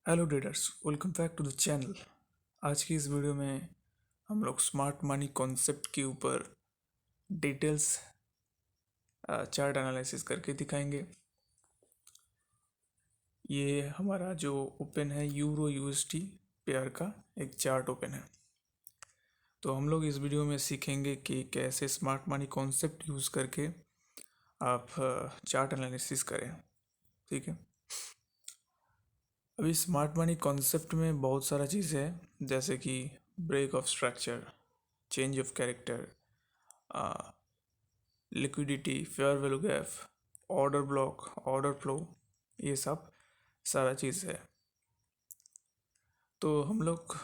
Hello traders, welcome back to the channel. आज की इस वीडियो में हम लोग स्मार्ट मनी कॉन्सेप्ट के ऊपर डिटेल्स चार्ट एनालिसिस करके दिखाएंगे। ये हमारा जो ओपन है यूरो यूएसडी पेयर का एक चार्ट ओपन है। तो हम लोग इस वीडियो में सीखेंगे कि कैसे स्मार्ट मनी कॉन्सेप्ट यूज़ करके आप चार्ट एनालिसिस करें। ठीक है। अभी स्मार्ट मनी कॉन्सेप्ट में बहुत सारा चीज़ है, जैसे कि break of structure, change of character, liquidity, fair value gap, order block, order flow, ये सब सारा चीज़ है। तो हम लोग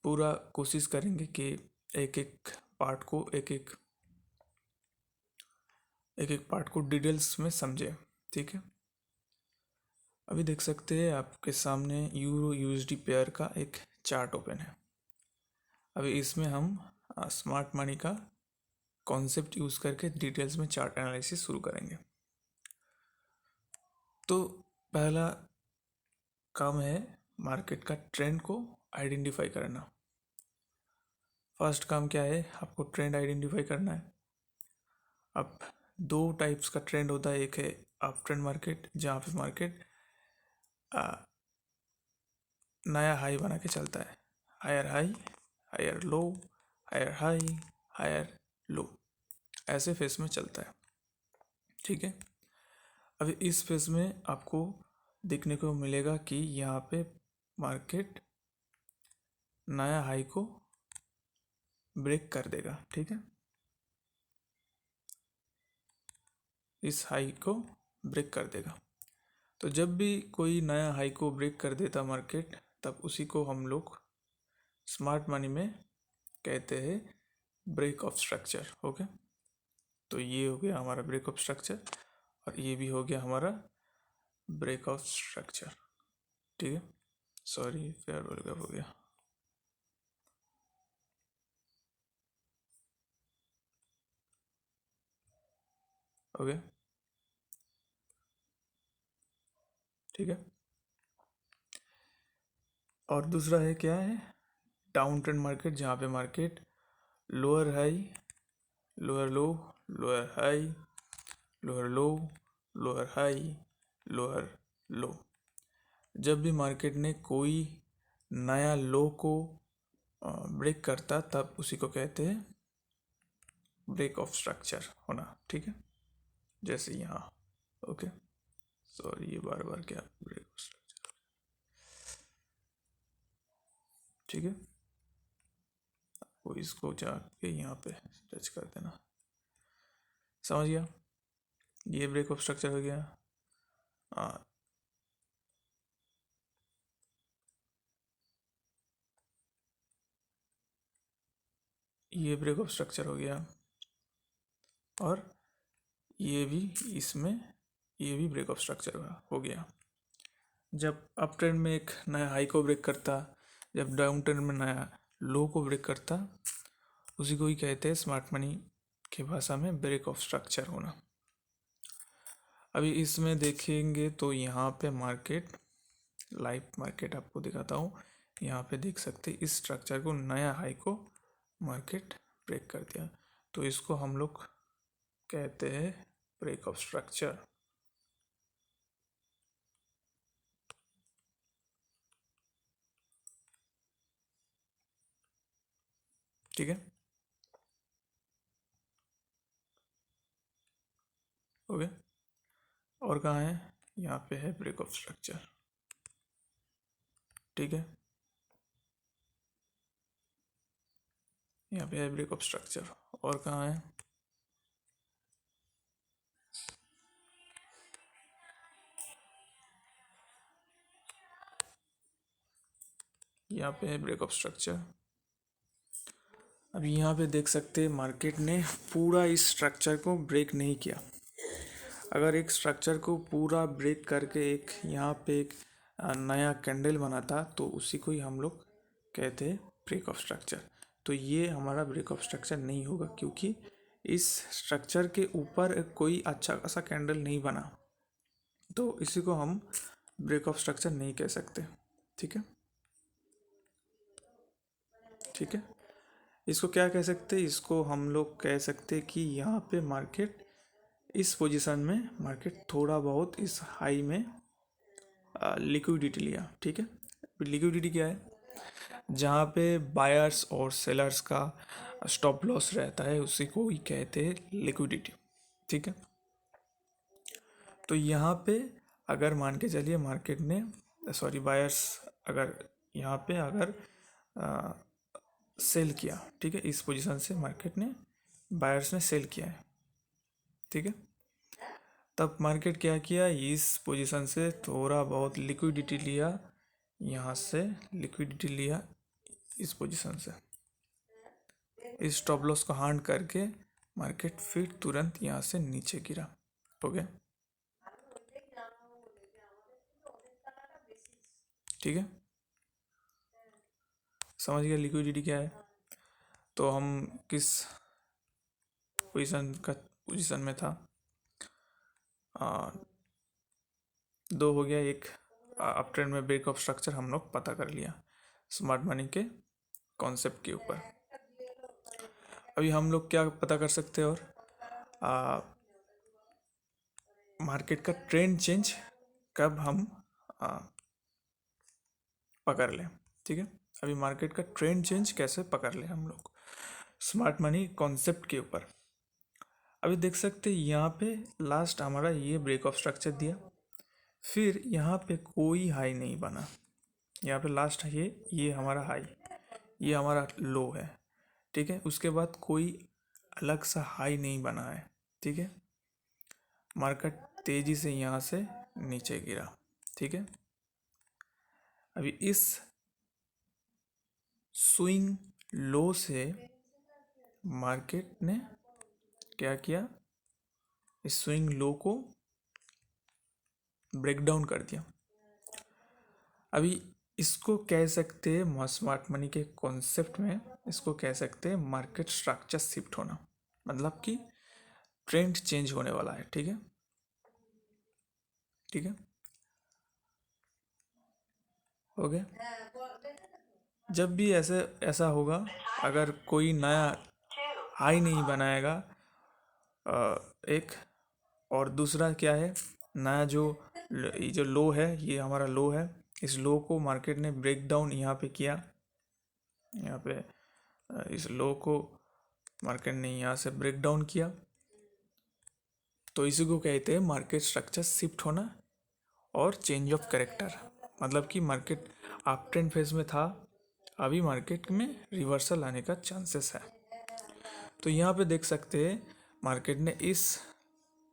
पूरा कोशिश करेंगे कि एक एक पार्ट को डिटेल्स में समझें। ठीक है। अभी देख सकते हैं आपके सामने यूरो यूएसडी पेयर का एक चार्ट ओपन है। अभी इसमें हम स्मार्ट मनी का कॉन्सेप्ट यूज़ करके डिटेल्स में चार्ट एनालिसिस शुरू करेंगे। तो पहला काम है मार्केट का ट्रेंड को आइडेंटिफाई करना। फर्स्ट काम क्या है, आपको ट्रेंड आइडेंटिफाई करना है। अब दो टाइप्स का ट्रेंड होता है, एक है अप ट्रेंड मार्केट, जहाँ पे मार्केट नया हाई बना के चलता है, higher high, higher low, higher high, higher low, ऐसे फेस में चलता है। ठीक है। अभी इस फेस में आपको देखने को मिलेगा कि यहाँ पे मार्केट नया हाई को ब्रेक कर देगा। ठीक है, इस हाई को ब्रेक कर देगा। तो जब भी कोई नया हाई को ब्रेक कर देता मार्केट, तब उसी को हम लोग स्मार्ट मनी में कहते हैं ब्रेक ऑफ स्ट्रक्चर। ओके, तो ये हो गया हमारा ब्रेक ऑफ स्ट्रक्चर और ये भी हो गया हमारा ब्रेक ऑफ स्ट्रक्चर। ठीक है, सॉरी फेयर वैल्यू गैप हो गया। ओके, ठीक है। और दूसरा है क्या है, डाउन ट्रेंड मार्केट, जहाँ पे मार्केट लोअर हाई, लोअर लो, लोअर हाई, लोअर लो, लोअर हाई, लोअर लो। जब भी मार्केट ने कोई नया लो को ब्रेक करता, तब उसी को कहते हैं ब्रेक ऑफ स्ट्रक्चर होना। ठीक है, जैसे यहाँ। ओके, सॉरी ये बार बार क्या ब्रेक ऑफ स्ट्रक्चर। ठीक है, वो इसको जाके यहाँ पे टच कर देना। समझ गया, ये ब्रेक ऑफ स्ट्रक्चर हो गया। ये ब्रेक ऑफ स्ट्रक्चर हो गया और ये भी इसमें, ये भी ब्रेक ऑफ स्ट्रक्चर हो गया। जब अप ट्रेंड में एक नया हाई को ब्रेक करता, जब डाउन ट्रेंड में नया लो को ब्रेक करता, उसी को ही कहते हैं स्मार्ट मनी की भाषा में ब्रेक ऑफ स्ट्रक्चर होना। अभी इसमें देखेंगे तो यहाँ पे मार्केट, लाइव मार्केट आपको दिखाता हूँ। यहाँ पे देख सकते इस स्ट्रक्चर को, नया हाई को मार्केट ब्रेक कर दिया, तो इसको हम लोग कहते हैं ब्रेक ऑफ स्ट्रक्चर। ठीक है, ओके। और कहाँ है, यहाँ पे है ब्रेक ऑफ स्ट्रक्चर। ठीक है, यहाँ पे है ब्रेक ऑफ स्ट्रक्चर। और कहाँ है, यहाँ पे है ब्रेक ऑफ स्ट्रक्चर। अब यहाँ पे देख सकते हैं मार्केट ने पूरा इस स्ट्रक्चर को ब्रेक नहीं किया। अगर एक स्ट्रक्चर को पूरा ब्रेक करके एक यहाँ पे एक नया कैंडल बनाता, तो उसी को ही हम लोग कहते हैं ब्रेक ऑफ स्ट्रक्चर। तो ये हमारा ब्रेक ऑफ स्ट्रक्चर नहीं होगा, क्योंकि इस स्ट्रक्चर के ऊपर कोई अच्छा खासा कैंडल नहीं बना। तो इसी को हम ब्रेक ऑफ स्ट्रक्चर नहीं कह सकते। ठीक है, ठीक है। इसको क्या कह सकते हैं, इसको हम लोग कह सकते हैं कि यहाँ पे मार्केट इस पोजीशन में मार्केट थोड़ा बहुत इस हाई में लिक्विडिटी लिया। ठीक है, लिक्विडिटी क्या है, जहाँ पे बायर्स और सेलर्स का स्टॉप लॉस रहता है उसी को ही कहते हैं लिक्विडिटी। ठीक है, तो यहाँ पे अगर मान के चलिए मार्केट ने सॉरी बायर्स अगर यहाँ पे अगर सेल किया, ठीक है, इस पोजीशन से मार्केट ने बायर्स ने सेल किया है। ठीक है, तब मार्केट क्या किया, इस पोजीशन से थोड़ा बहुत लिक्विडिटी लिया, यहाँ से लिक्विडिटी लिया इस पोजीशन से, इस स्टॉप लॉस को हार्ड करके मार्केट फिर तुरंत यहाँ से नीचे गिरा। हो गया, ठीक है, समझ गया लिक्विडिटी क्या है। तो हम किस पोजीशन में था, दो हो गया, एक अप ट्रेंड में ब्रेक ऑफ स्ट्रक्चर हम लोग पता कर लिया स्मार्ट मनी के कॉन्सेप्ट के ऊपर। अभी हम लोग क्या पता कर सकते हैं, और मार्केट का ट्रेंड चेंज कब हम पकड़ लें। ठीक है, अभी मार्केट का ट्रेंड चेंज कैसे पकड़ लें हम लोग स्मार्ट मनी कॉन्सेप्ट के ऊपर। अभी देख सकते हैं यहाँ पे लास्ट हमारा ये ब्रेक ऑफ स्ट्रक्चर दिया, फिर यहाँ पे कोई हाई नहीं बना, यहाँ पे लास्ट है ये हमारा हाई, ये हमारा लो है। ठीक है, उसके बाद कोई अलग सा हाई नहीं बना है। ठीक है, मार्केट तेजी से यहाँ से नीचे गिरा। ठीक है, अभी इस स्विंग लो से मार्केट ने क्या किया, इस स्विंग लो को ब्रेक डाउन कर दिया। अभी इसको कह सकते हैं स्मार्ट मनी के कॉन्सेप्ट में, इसको कह सकते हैं मार्केट स्ट्रक्चर शिफ्ट होना, मतलब कि ट्रेंड चेंज होने वाला है। ठीक है, ठीक है, हो गया। जब भी ऐसा होगा, अगर कोई नया हाई नहीं बनाएगा, एक और दूसरा क्या है, नया ये जो लो है, ये हमारा लो है, इस लो को मार्केट ने ब्रेक डाउन यहाँ पे किया, यहाँ पे इस लो को मार्केट ने यहाँ से ब्रेक डाउन किया, तो इसी को कहते हैं मार्केट स्ट्रक्चर शिफ्ट होना और चेंज ऑफ कैरेक्टर। मतलब कि मार्केट अप ट्रेंड फेज में था, अभी मार्केट में रिवर्सल आने का चांसेस है। तो यहाँ पे देख सकते हैं मार्केट ने इस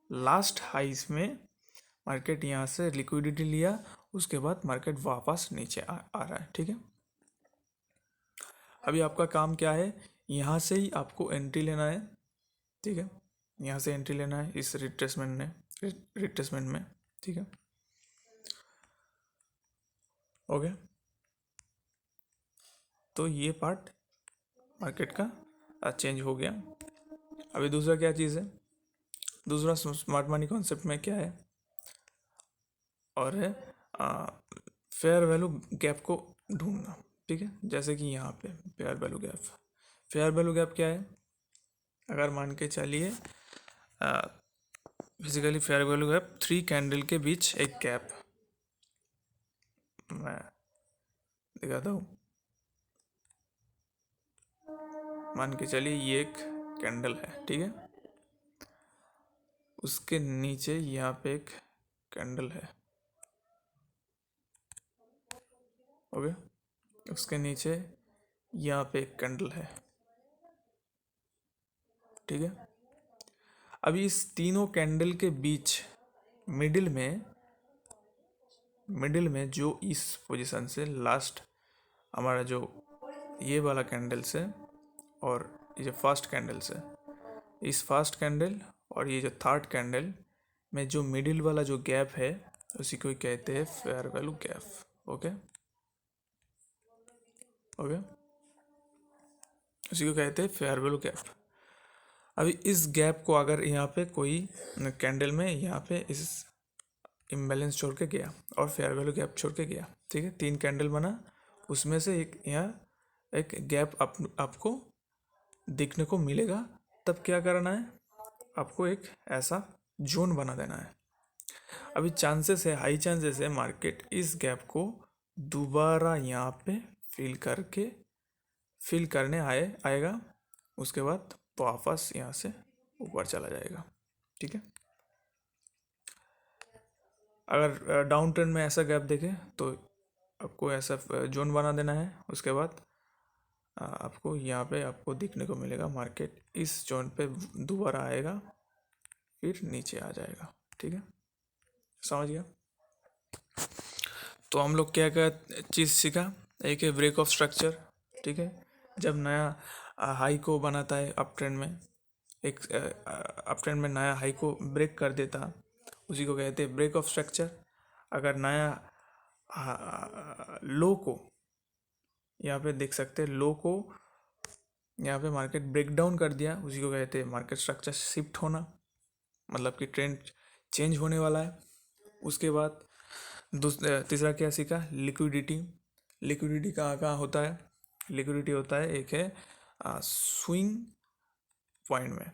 लास्ट हाइस में मार्केट यहाँ से लिक्विडिटी लिया, उसके बाद मार्केट वापस नीचे आ रहा है। ठीक है, अभी आपका काम क्या है, यहाँ से ही आपको एंट्री लेना है। ठीक है, यहाँ से एंट्री लेना है इस रिट्रेसमेंट में। ठीक है, हो गया। तो ये पार्ट मार्केट का चेंज हो गया। अभी दूसरा क्या चीज़ है, दूसरा स्मार्ट मनी कॉन्सेप्ट में क्या है, और है फेयर वैल्यू गैप को ढूंढना। ठीक है, जैसे कि यहाँ पे fair value gap, fair value gap क्या है, अगर मान के चलिए physically fair value gap 3 candle के बीच एक गैप, मैं दिखाता हूँ। मान के चलिए ये एक कैंडल है, ठीक है, उसके नीचे यहाँ पे एक कैंडल है, ओके, उसके नीचे यहाँ पे एक कैंडल है। ठीक है, अभी इस तीनों कैंडल के बीच मिडिल में जो इस पोजीशन से लास्ट हमारा जो ये वाला कैंडल से और ये जो फर्स्ट कैंडल से, इस फर्स्ट कैंडल और ये जो थर्ड कैंडल में जो मिडिल वाला जो गैप है उसी को कहते हैं fair value gap. Okay, okay, उसी को कहते हैं फेयर वैल्यू गैप। अभी इस गैप को अगर यहाँ पे कोई कैंडल में यहाँ पे इस इम्बैलेंस छोड़ के गया और फेयर वैल्यू गैप छोड़ के गया, ठीक है। 3 कैंडल बना, उसमें से एक यहाँ एक गैप आपको दिखने को मिलेगा। तब क्या करना है, आपको एक ऐसा जोन बना देना है। अभी चांसेस है, हाई चांसेस है मार्केट इस गैप को दोबारा यहाँ पे फिल करने आएगा। उसके बाद वापस यहाँ से ऊपर चला जाएगा, ठीक है। अगर डाउन ट्रेंड में ऐसा गैप देखे तो आपको ऐसा जोन बना देना है। उसके बाद आपको यहाँ पे आपको दिखने को मिलेगा मार्केट इस जोन पे दोबारा आएगा, फिर नीचे आ जाएगा, ठीक है। समझ गया। तो हम लोग क्या क्या चीज़ सीखा, एक है ब्रेक ऑफ स्ट्रक्चर, ठीक है। जब नया हाई को बनाता है अप ट्रेंड में, एक अप ट्रेंड में नया हाई को ब्रेक कर देता, उसी को कहते हैं ब्रेक ऑफ स्ट्रक्चर। अगर नया लो को यहाँ पे देख सकते हैं, लो को यहाँ पे मार्केट ब्रेक डाउन कर दिया, उसी को कहते हैं मार्केट स्ट्रक्चर शिफ्ट होना, मतलब कि ट्रेंड चेंज होने वाला है। उसके बाद तीसरा क्या सीखा, लिक्विडिटी। लिक्विडिटी कहाँ कहाँ होता है, लिक्विडिटी होता है एक है स्विंग पॉइंट में,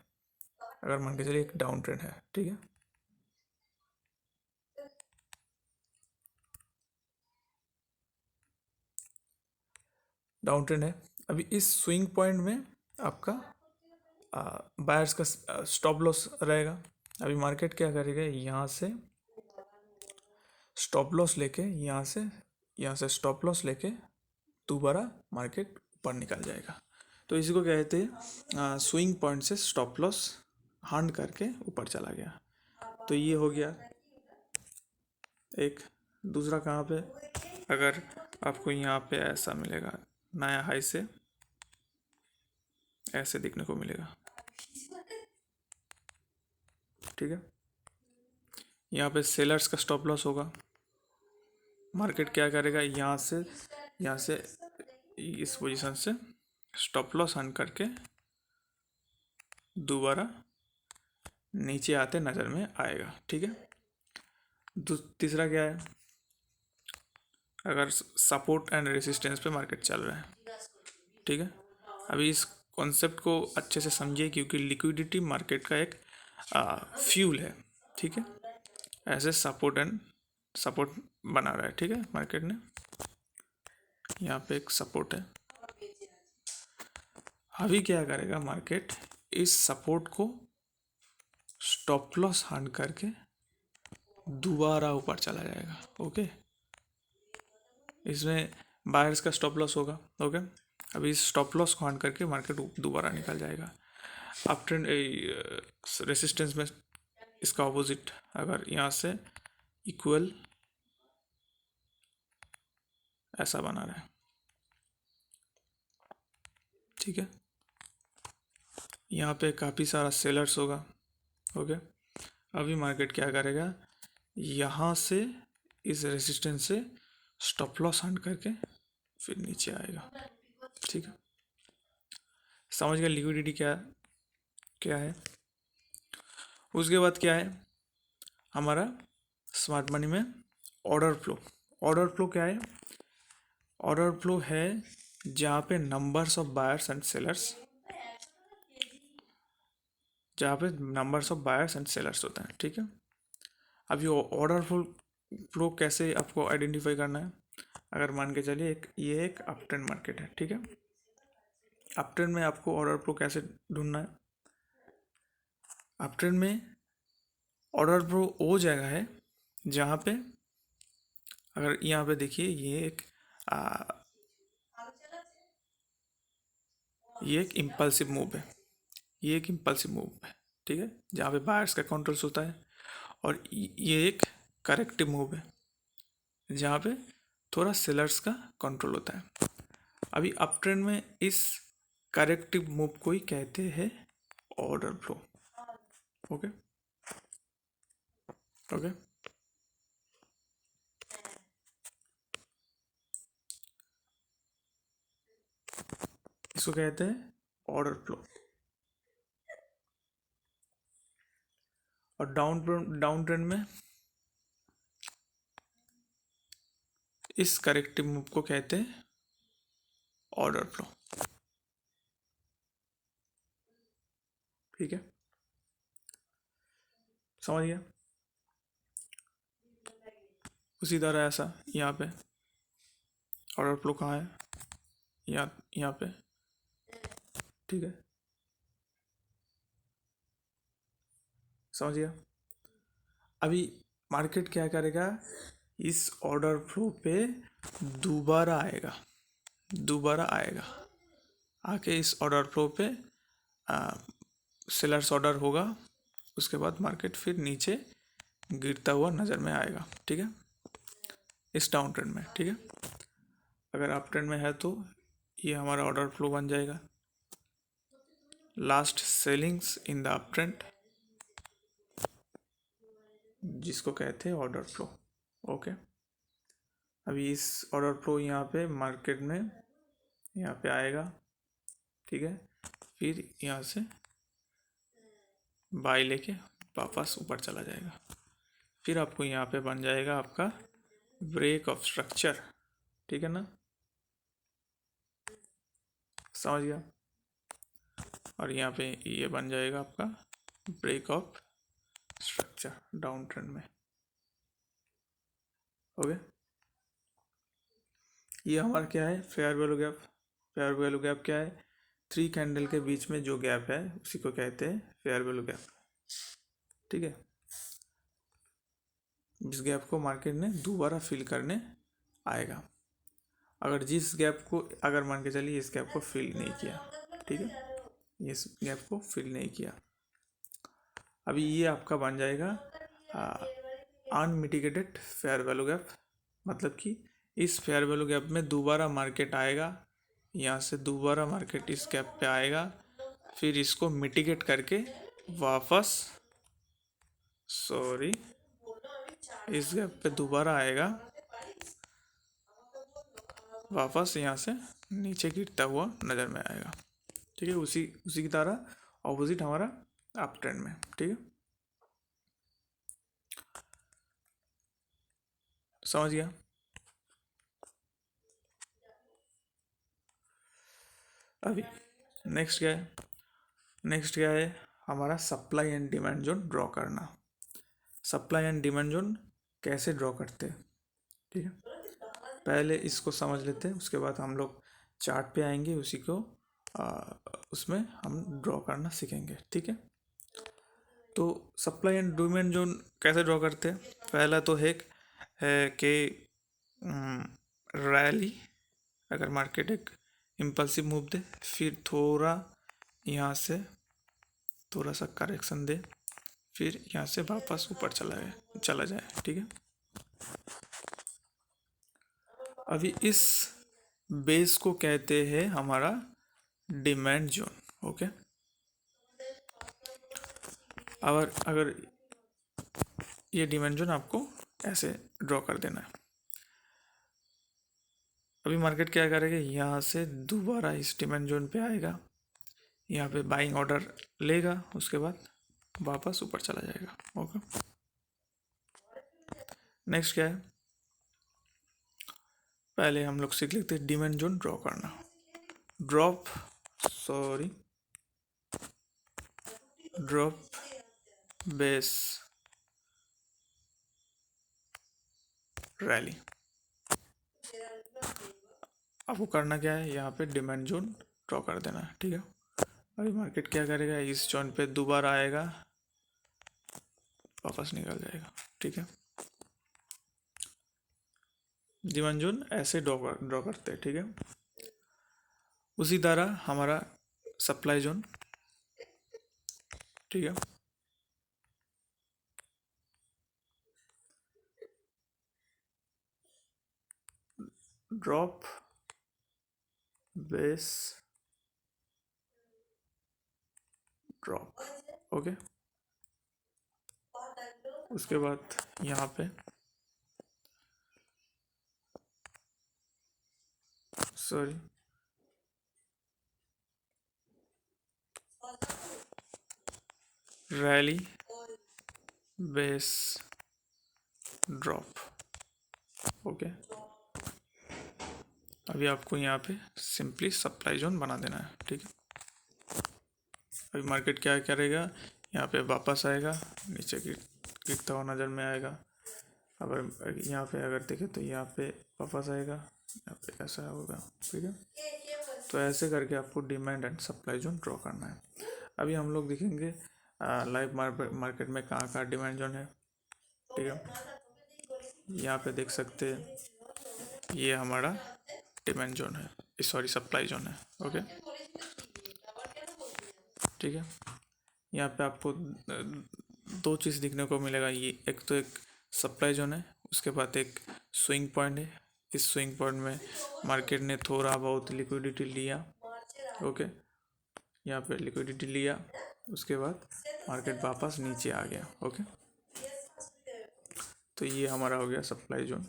अगर मान के चलिए एक डाउन ट्रेंड है, ठीक है। डाउन ट्रेंड है, अभी इस स्विंग पॉइंट में आपका बायर्स का स्टॉप लॉस रहेगा। अभी मार्केट क्या करेगा, यहाँ से स्टॉप लॉस लेके यहाँ से स्टॉप लॉस लेके दोबारा मार्केट ऊपर निकल जाएगा। तो इसी को कहते हैं स्विंग पॉइंट से स्टॉप लॉस हंड करके ऊपर चला गया। तो ये हो गया एक। दूसरा कहाँ पे, अगर आपको यहाँ पे ऐसा मिलेगा, नया हाई से ऐसे दिखने को मिलेगा, ठीक है। यहाँ पे सेलर्स का स्टॉप लॉस होगा। मार्केट क्या करेगा, यहाँ से इस पोजीशन से स्टॉप लॉस हंड करके दोबारा नीचे आते नज़र में आएगा, ठीक है। तीसरा क्या है, अगर सपोर्ट एंड रेसिस्टेंस पे मार्केट चल रहा है, ठीक है। अभी इस कॉन्सेप्ट को अच्छे से समझिए, क्योंकि लिक्विडिटी मार्केट का एक फ्यूल है, ठीक है। ऐसे सपोर्ट बना रहा है, ठीक है। मार्केट ने यहाँ पे एक सपोर्ट है, अभी क्या करेगा मार्केट, इस सपोर्ट को स्टॉप लॉस हंड करके दोबारा ऊपर चला जाएगा, ओके। इसमें बायर्स का स्टॉप लॉस होगा, ओके। अभी इस स्टॉप लॉस को हंड करके मार्केट दोबारा निकल जाएगा। अप ट्रेंड रेसिस्टेंस में इसका ऑपोजिट, अगर यहाँ से इक्वल ऐसा बना रहा है, ठीक है। यहाँ पे काफ़ी सारा सेलर्स होगा, ओके। अभी मार्केट क्या करेगा, यहाँ से इस रेसिस्टेंस से स्टॉप लॉस हंड करके फिर नीचे आएगा, ठीक है। समझ गया लिक्विडिटी क्या क्या है। उसके बाद क्या है हमारा स्मार्ट मनी में, ऑर्डर फ्लो। ऑर्डर फ्लो क्या है, ऑर्डर फ्लो है जहाँ पे numbers of buyers and sellers, जहाँ पे numbers of buyers and sellers होते हैं, ठीक है। अब ये ऑर्डर फ्लो कैसे आपको आइडेंटिफाई करना है, अगर मान के चलिए ये एक अप ट्रेंड मार्केट है, ठीक है। अप ट्रेंड में आपको ऑर्डर फ्लो कैसे ढूंढना है, अप ट्रेंड में ऑर्डर फ्लो वो जगह है जहाँ पे, अगर यहाँ पे देखिए ये एक इम्पल्सिव मूव है, ये एक इम्पल्सिव मूव है, ठीक है, जहाँ पे बायर्स का काउंटर्स होता है। और ये एक करेक्टिव मूव है जहाँ पे थोड़ा सेलर्स का कंट्रोल होता है। अभी अप ट्रेंड में इस करेक्टिव मूव को ही कहते हैं ऑर्डर फ्लो, ओके ओके। इसको कहते हैं ऑर्डर फ्लो। और डाउन ट्रेंड में इस करेक्टिव मूव को कहते हैं ऑर्डर फ्लो। ठीक है, समझ गया। उसी तरह ऐसा यहाँ पे ऑर्डर फ्लो कहाँ है, यहाँ पे। ठीक है, समझ गया। अभी मार्केट क्या करेगा, इस ऑर्डर फ्लो पे दोबारा आएगा आके इस ऑर्डर फ्लो पे सेलर्स ऑर्डर होगा। उसके बाद मार्केट फिर नीचे गिरता हुआ नज़र में आएगा। ठीक है, इस डाउन ट्रेंड में। ठीक है, अगर अप ट्रेंड में है तो ये हमारा ऑर्डर फ्लो बन जाएगा, last ceilings in the up trend, जिसको कहते हैं ऑर्डर फ्लो। ओके, अभी इस ऑर्डर फ्लो यहाँ पे मार्केट में यहाँ पे आएगा। ठीक है, फिर यहाँ से बाई लेके वापस ऊपर चला जाएगा। फिर आपको यहाँ पे बन जाएगा आपका ब्रेक ऑफ स्ट्रक्चर। ठीक है ना, समझ गया। और यहाँ पे ये बन जाएगा आपका break of structure down trend में। ओके, ये हमारा क्या है, fair value gap. Fair value gap क्या है, 3 कैंडल के बीच में जो गैप है उसी को कहते हैं फेयर वैल्यू गैप। ठीक है, इस गैप को मार्केट ने दोबारा फिल करने आएगा। अगर जिस गैप को, अगर मान के चलिए इस गैप को फिल नहीं किया, ठीक है, इस गैप को फिल नहीं किया, अभी ये आपका बन जाएगा अनमिटिगेटेड फेयर वैल्यू गैप। मतलब कि इस फेयर वैल्यू गैप में दोबारा मार्केट आएगा, यहाँ से दोबारा मार्केट इस गैप पे आएगा, फिर इसको मिटिगेट करके वापस, सॉरी, इस गैप पे दोबारा आएगा, वापस यहाँ से नीचे गिरता हुआ नज़र में आएगा। ठीक है, उसी की तरह ऑपोजिट हमारा अप ट्रेंड में। ठीक है, समझ गया। अभी नेक्स्ट क्या है, नेक्स्ट क्या है हमारा supply and demand zone draw करना। सप्लाई एंड डिमांड जोन कैसे ड्रॉ करते हैं, ठीक है, पहले इसको समझ लेते हैं, उसके बाद हम लोग चार्ट पे आएंगे, उसी को उसमें हम ड्रॉ करना सीखेंगे। ठीक है, तो सप्लाई एंड डिमांड जोन कैसे ड्रॉ करते हैं, पहला तो है कि रैली, अगर मार्केट एक इम्पल्सिव मूव दे, फिर थोड़ा यहाँ से थोड़ा सा करेक्शन दे, फिर यहाँ से वापस ऊपर चला जाए। ठीक है, अभी इस बेस को कहते हैं हमारा डिमांड जोन। ओके, अगर ये डिमांड जोन आपको ऐसे ड्रॉ कर देना है। अभी मार्केट क्या करेगा, यहाँ से दोबारा इस डिमांड जोन पे आएगा, यहाँ पे बाइंग ऑर्डर लेगा, उसके बाद वापस ऊपर चला जाएगा। ओके, नेक्स्ट क्या है, पहले हम लोग सीख लेते हैं डिमांड जोन ड्रॉ करना। Drop base rally. आपको करना क्या है, यहाँ पे डिमांड जोन ड्रॉ कर देना है। ठीक है, अभी मार्केट क्या करेगा, इस जोन पे दोबारा आएगा, वापस निकल जाएगा। ठीक है, डिमांड जोन ऐसे ड्रॉ करते हैं। ठीक है, उसी तरह हमारा सप्लाई जोन। ठीक है, ड्रॉप बेस ड्रॉप। ओके, उसके बाद यहाँ पे sorry rally base drop. Okay, अभी आपको यहाँ पे सिंपली सप्लाई जोन बना देना है, ठीक है। अभी मार्केट क्या करेगा, यहाँ पे वापस आएगा, नीचे गिरता हुआ नज़र में आएगा। अगर यहाँ पे अगर देखें तो यहाँ पे वापस आएगा, यहाँ पे ऐसा होगा, ठीक है। तो ऐसे करके आपको demand and supply zone draw करना है। अभी हम लोग देखेंगे लाइव मार्केट में कहाँ कहाँ डिमांड जोन है, ठीक है। यहाँ पे देख सकते हैं, ये हमारा डिमांड जोन है, सॉरी सप्लाई जोन है, ओके, ठीक है। यहाँ पे आपको दो चीज़ दिखने को मिलेगा, ये एक तो एक सप्लाई जोन है, उसके बाद एक स्विंग पॉइंट है। इस स्विंग पॉइंट में मार्केट ने थोड़ा बहुत लिक्विडिटी लिया, ओके, यहाँ पे लिक्विडिटी लिया, उसके बाद मार्केट वापस नीचे आ गया, ओके। तो ये हमारा हो गया सप्लाई जोन,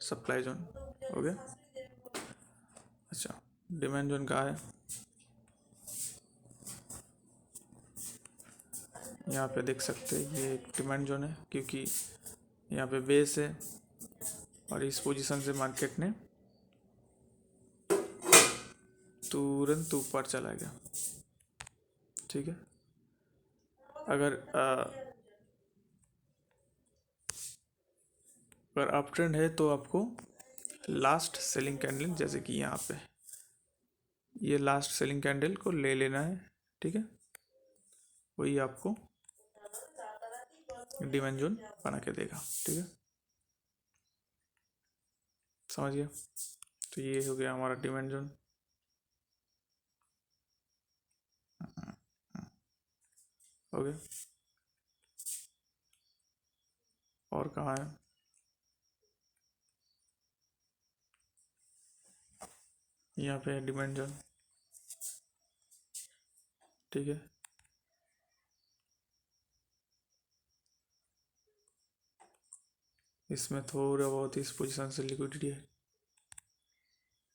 सप्लाई जोन हो गया। अच्छा, डिमांड जोन कहाँ है, यहाँ पे देख सकते हैं, ये एक डिमांड जोन है, क्योंकि यहाँ पे बेस है और इस पोजीशन से मार्केट ने तुरंत ऊपर चला गया, ठीक है। अगर अप ट्रेंड है तो आपको लास्ट सेलिंग कैंडल, जैसे कि यहाँ पे ये लास्ट सेलिंग कैंडल को ले लेना है, ठीक है। वही आपको डिमांड जोन बना के देगा, ठीक है, समझ गया। तो ये हो गया हमारा डिमांड जोन, हो गया। और कहाँ है, यहाँ पे है डिमांड जोन, ठीक है। इसमें थोड़ा बहुत इस पोजीशन से लिक्विडिटी है,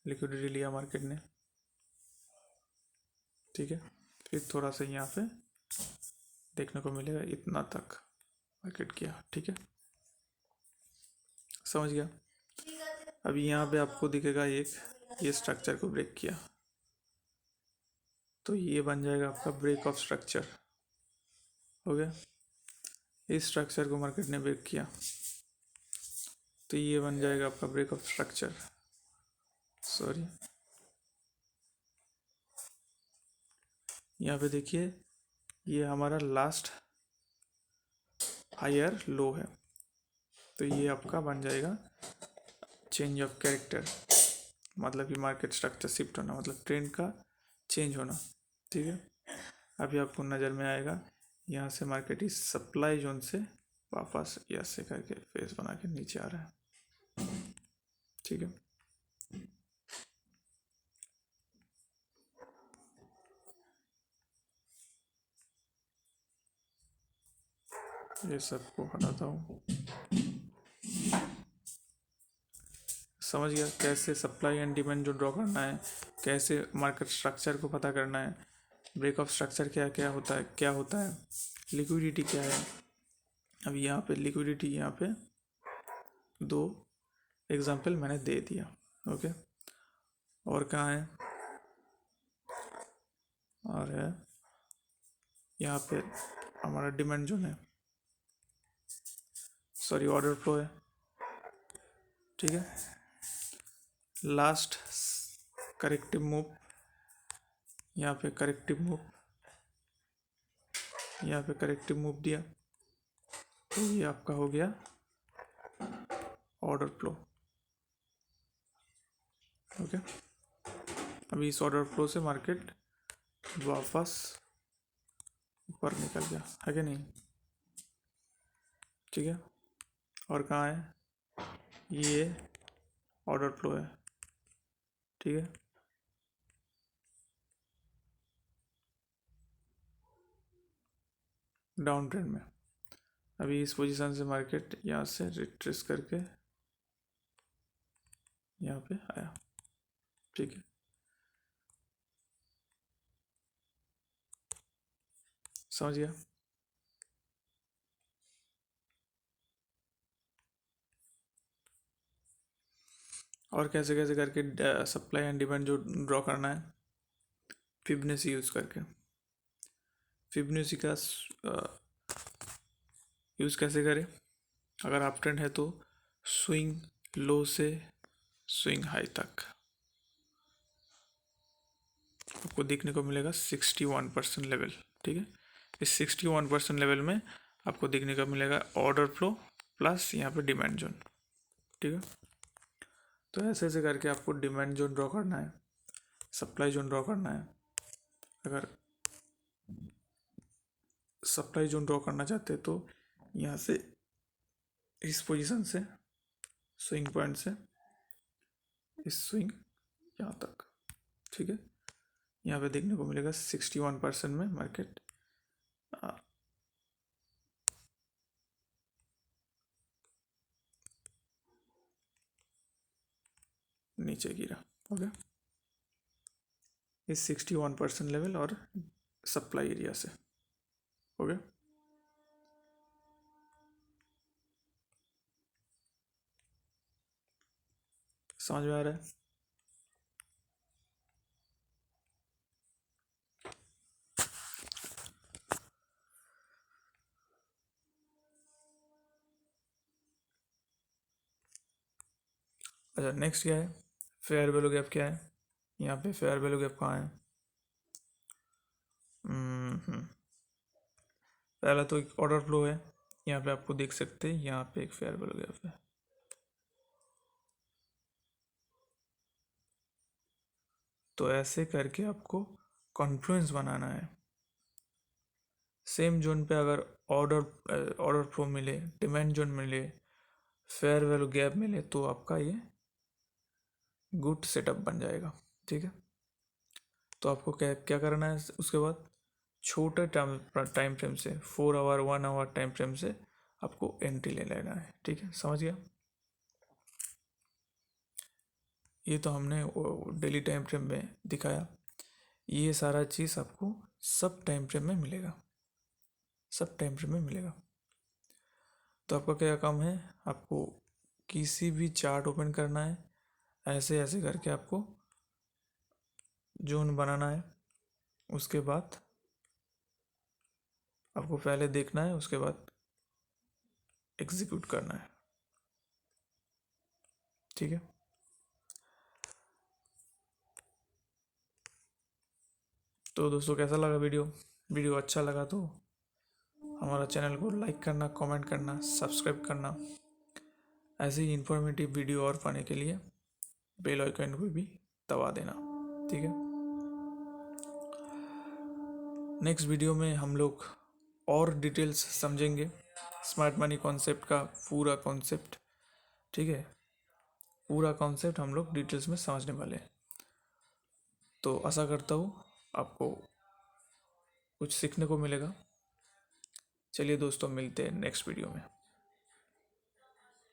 लिक्विडिटी लिया मार्केट ने, ठीक है। फिर थोड़ा सा यहाँ पे देखने को मिलेगा, इतना तक मार्केट किया, ठीक है, समझ गया। अभी यहाँ पे आपको दिखेगा एक, ये स्ट्रक्चर को ब्रेक किया, तो ये बन जाएगा आपका ब्रेक ऑफ स्ट्रक्चर, हो गया। इस स्ट्रक्चर को मार्केट ने ब्रेक किया, तो ये बन जाएगा आपका ब्रेक ऑफ स्ट्रक्चर, सॉरी, यहाँ पे देखिए, ये हमारा लास्ट हायर लो है, तो ये आपका बन जाएगा चेंज ऑफ कैरेक्टर, मतलब कि मार्केट स्ट्रक्चर शिफ्ट होना, मतलब ट्रेंड का चेंज होना, ठीक है। अभी आपको नज़र में आएगा, यहाँ से मार्केट इस सप्लाई जोन से वापस ऐसे करके फेस बना के नीचे आ रहा है, ठीक है। ये सबको हटाता हूँ, समझ गया कैसे सप्लाई एंड डिमांड जो ड्रॉ करना है, कैसे मार्केट स्ट्रक्चर को पता करना है, ब्रेक ऑफ स्ट्रक्चर क्या क्या होता है, क्या होता है, लिक्विडिटी क्या है। अभी यहाँ पे लिक्विडिटी, यहाँ पे दो एग्जांपल मैंने दे दिया, ओके। और कहाँ है, और है यहाँ पे हमारा डिमांड जोन है, सॉरी ऑर्डर फ्लो है, ठीक है। लास्ट करेक्टिव मूव, यहाँ पे करेक्टिव मूव, यहाँ पे करेक्टिव मूव दिया, तो ये आपका हो गया ऑर्डर फ्लो, ओके। अभी इस ऑर्डर फ्लो से मार्केट वापस ऊपर निकल गया, है कि नहीं, ठीक है। और कहाँ है, ये ऑर्डर फ्लो है, ठीक है। डाउन ट्रेंड में अभी इस पोजीशन से मार्केट यहाँ से रिट्रेस करके यहाँ पे आया, ठीक है, समझ गया। और कैसे कैसे करके सप्लाई एंड डिमांड जो ड्रॉ करना है, फिबोनाची यूज़ करके। फिबोनाची का यूज़ कैसे करें, अगर आप ट्रेंड है तो स्विंग लो से स्विंग हाई तक आपको देखने को मिलेगा 61% लेवल। ठीक है, इस 61% लेवल में आपको देखने को मिलेगा ऑर्डर फ्लो प्लस यहाँ पे डिमांड जोन। ठीक है, तो ऐसे ऐसे करके आपको डिमांड जोन ड्रॉ करना है, सप्लाई जोन ड्रॉ करना है। अगर सप्लाई जोन ड्रॉ करना चाहते हैं तो यहाँ से इस पोजीशन से स्विंग पॉइंट से इस स्विंग यहाँ तक। ठीक है, यहाँ पे देखने को मिलेगा 61% में मार्केट नीचे गिरा। ओके, इस 61% लेवल और सप्लाई एरिया से। ओके, समझ में आ रहा है? अच्छा, नेक्स्ट क्या है, फेयर वैल्यू गैप क्या है। यहाँ पे फेयर वैल्यू गैप कहाँ है? पहला तो एक ऑर्डर फ्लो है, यहाँ पे आपको देख सकते हैं, यहाँ पे एक फेयर वैल्यू गैप है। तो ऐसे करके आपको कॉन्फ्लुएंस बनाना है। सेम जोन पे अगर ऑर्डर फ्लो मिले, डिमांड जोन मिले, फेयर वैल्यू गैप मिले तो आपका ये गुड सेटअप बन जाएगा। ठीक है, तो आपको क्या क्या करना है, उसके बाद छोटे टाइम फ्रेम से 4 आवर 1 आवर टाइम फ्रेम से आपको एंट्री ले लेना है। ठीक है, समझ गया? ये तो हमने डेली टाइम फ्रेम में दिखाया, ये सारा चीज़ आपको सब टाइम फ्रेम में मिलेगा, सब टाइम फ्रेम में मिलेगा। तो आपका क्या काम है, आपको किसी भी चार्ट ओपन करना है, ऐसे ऐसे करके आपको जोन बनाना है। उसके बाद आपको पहले देखना है, उसके बाद एग्जीक्यूट करना है। ठीक है, तो दोस्तों कैसा लगा वीडियो अच्छा लगा तो हमारा चैनल को लाइक करना, कमेंट करना, सब्सक्राइब करना। ऐसे ही इन्फॉर्मेटिव वीडियो और पाने के लिए बेल आइकन को भी दबा देना। ठीक है, नेक्स्ट वीडियो में हम लोग और डिटेल्स समझेंगे स्मार्ट मनी कॉन्सेप्ट का पूरा कॉन्सेप्ट। ठीक है, पूरा कॉन्सेप्ट हम लोग डिटेल्स में समझने वाले हैं। तो आशा करता हूँ आपको कुछ सीखने को मिलेगा। चलिए दोस्तों, मिलते हैं नेक्स्ट वीडियो में।